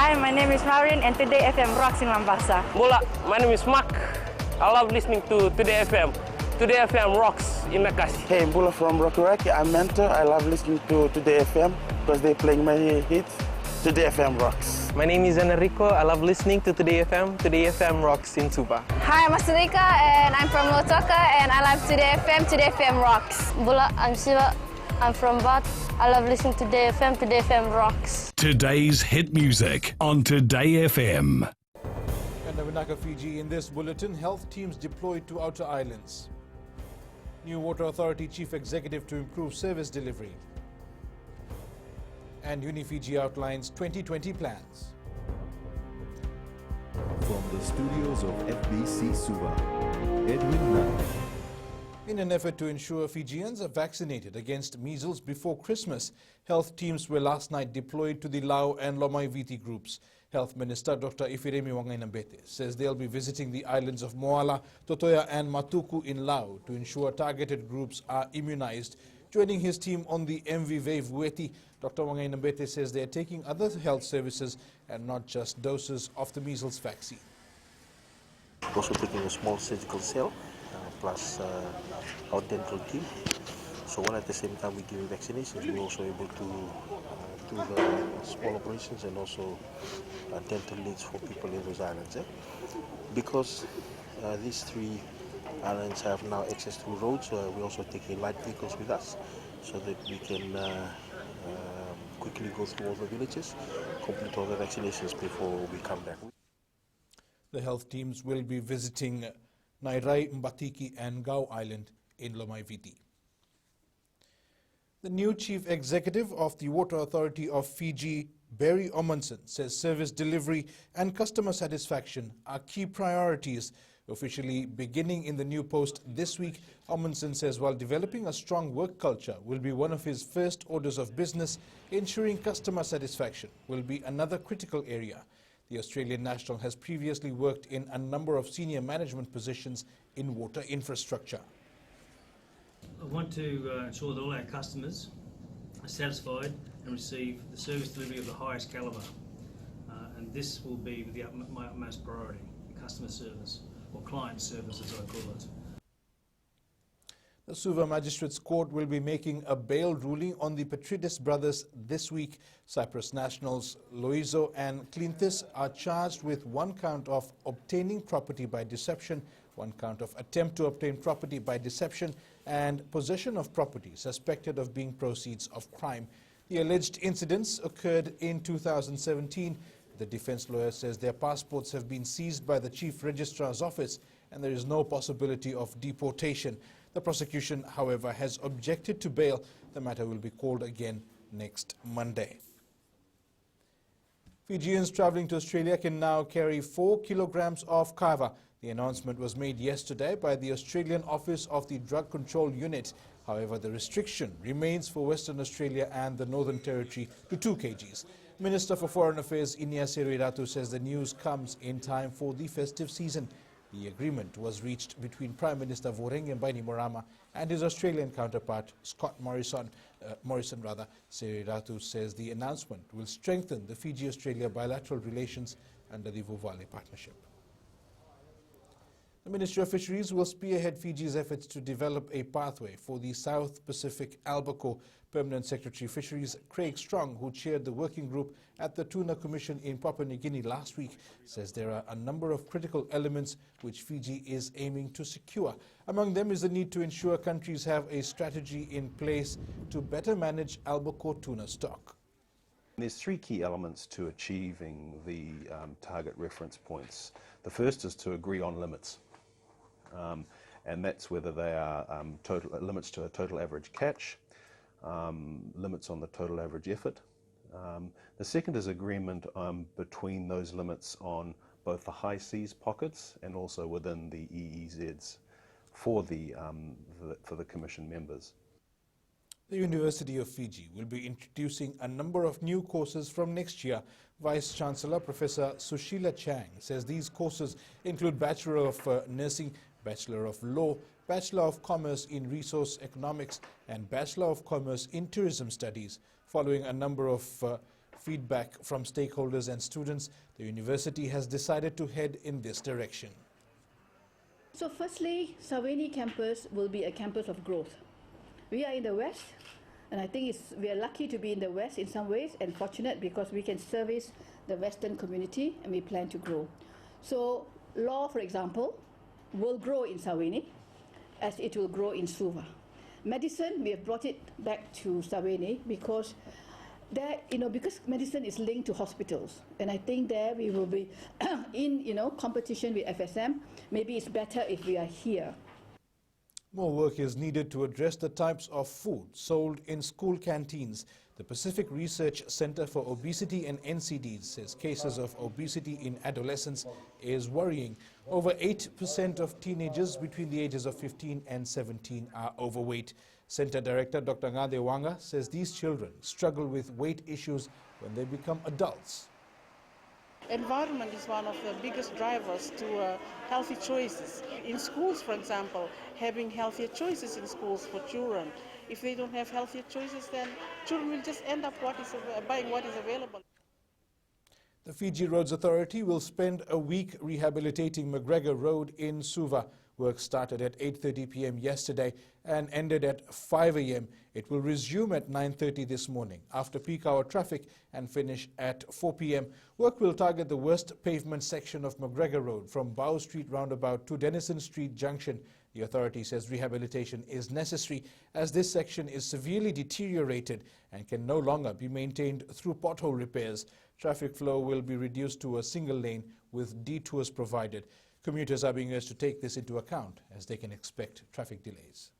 Hi, my name is Maureen and Today FM rocks in Mombasa. Mula, my name is Mark. I love listening to Today FM. Today FM rocks in Makassi. Hey, Mbula from Rockawaki. I'm Mentor. I love listening to Today FM because they're playing my hits. Today FM rocks. My name is Enrico. I love listening to Today FM. Today FM rocks in Suba. Hi, I'm Asrika and I'm from Lotoka and I love Today FM. Today FM rocks. Bula, I'm Siva. I'm from Bat. I love listening to Today FM. Today FM rocks. Today's hit music on Today FM. And Vinaka, Fiji, in this bulletin, health teams deployed to outer islands. New Water Authority Chief Executive to improve service delivery. And UniFiji outlines 2020 plans. From the studios of FBC Suva, Edwin Nunn. In an effort to ensure Fijians are vaccinated against measles before Christmas, health teams were last night deployed to the Lau and Lomaiviti groups. Health Minister Dr. Ifiremi Wangainambete says they'll be visiting the islands of Moala, Totoya and Matuku in Lau to ensure targeted groups are immunized. Joining his team on the MV Vueti, Dr. Wangainambete says they are taking other health services and not just doses of the measles vaccine. Also taking a small surgical cell plus our dental team. So when at the same time we give vaccinations, we're also able to do the small operations and also dental needs for people in those islands. Because these three islands have now access to roads, we're also taking light vehicles with us so that we can quickly go through all the villages, complete all the vaccinations before we come back. The health teams will be visiting Nairai, Mbatiki and Gau Island in Lomaiviti. The new chief executive of the Water Authority of Fiji, Barry Omundson, says service delivery and customer satisfaction are key priorities. Officially beginning in the new post this week, Omundson says while developing a strong work culture will be one of his first orders of business, ensuring customer satisfaction will be another critical area. The Australian national has previously worked in a number of senior management positions in water infrastructure. I want to ensure that all our customers are satisfied and receive the service delivery of the highest calibre. And this will be my utmost priority, customer service, or client service as I call it. The Suva Magistrates Court will be making a bail ruling on the Petridis brothers this week. Cyprus nationals Loizo and Clinthis are charged with one count of obtaining property by deception, one count of attempt to obtain property by deception, and possession of property suspected of being proceeds of crime. The alleged incidents occurred in 2017. The defense lawyer says their passports have been seized by the Chief Registrar's office and there is no possibility of deportation. The prosecution, however, has objected to bail. The matter will be called again next Monday. Fijians travelling to Australia can now carry 4 kilograms of kava. The announcement was made yesterday by the Australian Office of the Drug Control Unit. However, the restriction remains for Western Australia and the Northern Territory to 2 kgs. Minister for Foreign Affairs Inia Seriratu says the news comes in time for the festive season. The agreement was reached between Prime Minister Voreqe Bainimarama and his Australian counterpart Scott Morrison. Seriratu says the announcement will strengthen the Fiji-Australia bilateral relations under the Vuvale Partnership. The Ministry of Fisheries will spearhead Fiji's efforts to develop a pathway for the South Pacific albacore. Permanent Secretary Fisheries Craig Strong, who chaired the working group at the Tuna Commission in Papua New Guinea last week, says there are a number of critical elements which Fiji is aiming to secure. Among them is the need to ensure countries have a strategy in place to better manage albacore tuna stock. There's 3 key elements to achieving the target reference points. The first is to agree on limits. And that's whether they are limits to a total average catch, limits on the total average effort. The second is agreement between those limits on both the high seas pockets and also within the EEZs for the Commission members. The University of Fiji will be introducing a number of new courses from next year. Vice-Chancellor Professor Sushila Chang says these courses include Bachelor of Nursing, Bachelor of Law, Bachelor of Commerce in Resource Economics and Bachelor of Commerce in Tourism Studies. Following a number of feedback from stakeholders and students, the university has decided to head in this direction. So firstly, Saweni campus will be a campus of growth. We are in the West, and I think we are lucky to be in the West in some ways, and fortunate because we can service the Western community and we plan to grow. So law, for example, will grow in Saweni as it will grow in Suva. Medicine, we have brought it back to Saweni because there, because medicine is linked to hospitals, and I think there we will be in, competition with FSM. Maybe it's better if we are here. More work is needed to address the types of food sold in school canteens. The Pacific Research Center for Obesity and NCDs says cases of obesity in adolescents is worrying. Over 8% of teenagers between the ages of 15 and 17 are overweight. Center Director Dr. Ngade Wanga says these children struggle with weight issues when they become adults. Environment is one of the biggest drivers to healthy choices. In schools, for example, having healthier choices in schools for children. If they don't have healthier choices, then children will just end up buying what is available. The Fiji Roads Authority will spend a week rehabilitating McGregor Road in Suva. Work started at 8:30 p.m. yesterday and ended at 5 a.m. It will resume at 9:30 this morning after peak hour traffic and finish at 4 p.m. Work will target the worst pavement section of McGregor Road from Bow Street roundabout to Denison Street Junction. The authority says rehabilitation is necessary as this section is severely deteriorated and can no longer be maintained through pothole repairs. Traffic flow will be reduced to a single lane with detours provided. Commuters are being urged to take this into account as they can expect traffic delays.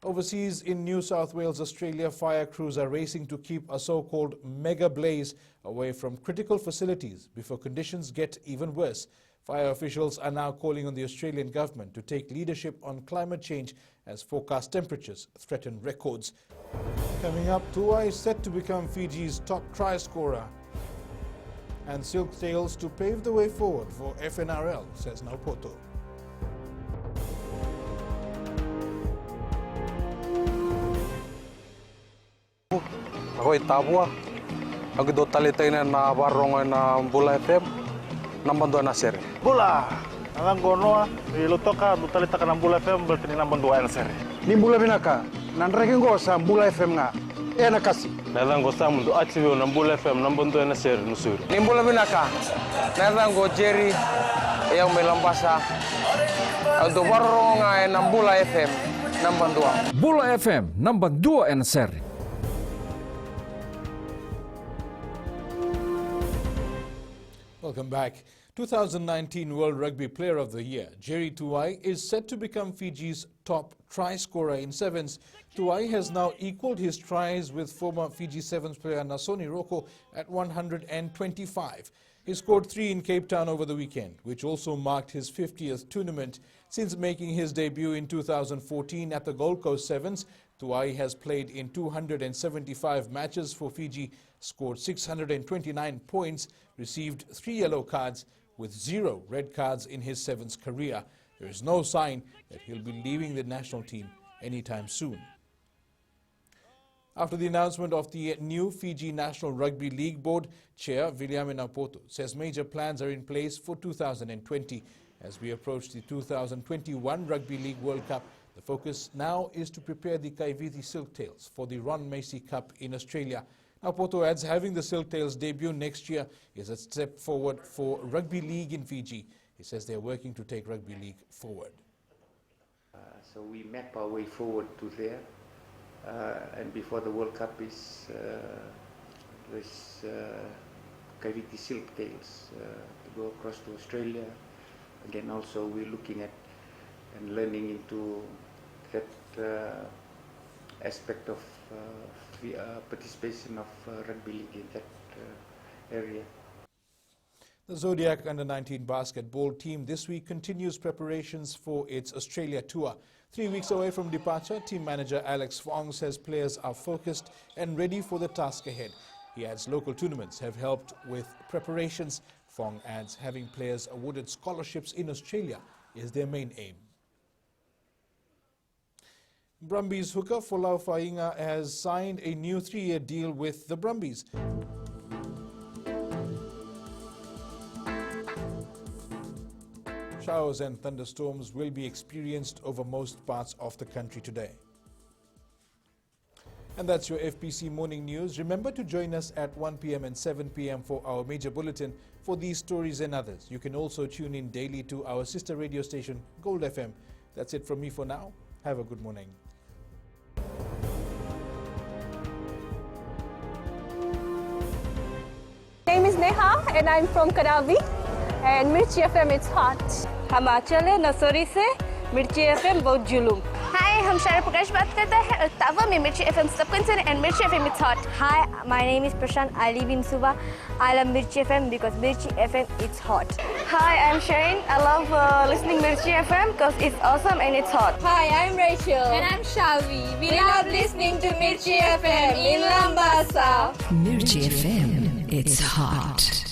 Overseas in New South Wales, Australia, fire crews are racing to keep a so-called mega blaze away from critical facilities before conditions get even worse. Fire officials are now calling on the Australian government to take leadership on climate change as forecast temperatures threaten records. Coming up, Tuai is set to become Fiji's top try scorer. And Silk Tails to pave the way forward for FNRL, says Naupoto. Ako itabua. Ako do talitay na barong na Bula FM. Nambang dua na seri. Bula. Ang gono ilutoka do talita ka ng Bula FM berarti nambang dua na seri. Ni Bula binaka. Nanreken go sa Bula FM nga. Na kasi. Nadang go sa mundo atibio ng Bula FM nambang dua na seri nusuri. Ni Bula binaka. Nadang go Jerry yang melambasa. Do barong ng Bula FM nambang dua. Bula FM nambang dua na seri. Welcome back. 2019 World Rugby Player of the Year, Jerry Tuai, is set to become Fiji's top try scorer in sevens. Tuai has now equaled his tries with former Fiji Sevens player Nasoni Roko at 125. He scored 3 in Cape Town over the weekend, which also marked his 50th tournament. Since making his debut in 2014 at the Gold Coast Sevens, Tuai has played in 275 matches for Fiji, scored 629 points, received 3 yellow cards with 0 red cards in his sevens career. There is no sign that he'll be leaving the national team anytime soon. After the announcement of the new Fiji National Rugby League Board, Chair Viliame Naupoto says major plans are in place for 2020. As we approach the 2021 Rugby League World Cup, the focus now is to prepare the Kaiviti Silktails for the Ron Macy Cup in Australia. Naupoto adds having the Silktails debut next year is a step forward for rugby league in Fiji. He says they're working to take rugby league forward. So we map our way forward to there. And before the World Cup is this Kaiviti Silktails to go across to Australia. Again, also we're looking at and learning into that aspect of participation of rugby league in that area. The Zodiac Under-19 basketball team this week continues preparations for its Australia tour. 3 weeks away from departure, team manager Alex Fong says players are focused and ready for the task ahead. He adds local tournaments have helped with preparations. Fong adds having players awarded scholarships in Australia is their main aim. Brumbies hooker Folau Fainga has signed a new 3-year deal with the Brumbies. Showers and thunderstorms will be experienced over most parts of the country today. And that's your FBC Morning News. Remember to join us at 1 p.m. and 7 p.m. for our major bulletin for these stories and others. You can also tune in daily to our sister radio station, Gold FM. That's it from me for now. Have a good morning. My name is Neha and I'm from Karavi. And Mirchi FM, it's hot. हम आंचल है नसोरी से मिर्ची FM बहुत जुलूम. Hi, हम शारा प्रकाश बात करते हैं अल्तावा में Mirchi FM subcontinent and Mirchi FM, it's hot. Hi, my name is Prashant. I live in Suba. I love Mirchi FM because Mirchi FM it's hot. Hi, I'm Shane. I love listening Mirchi FM because it's awesome and it's hot. Hi, I'm Rachel. And I'm Shavi. We love listening to Mirchi FM in Lambasa. Mirchi FM, it's hot.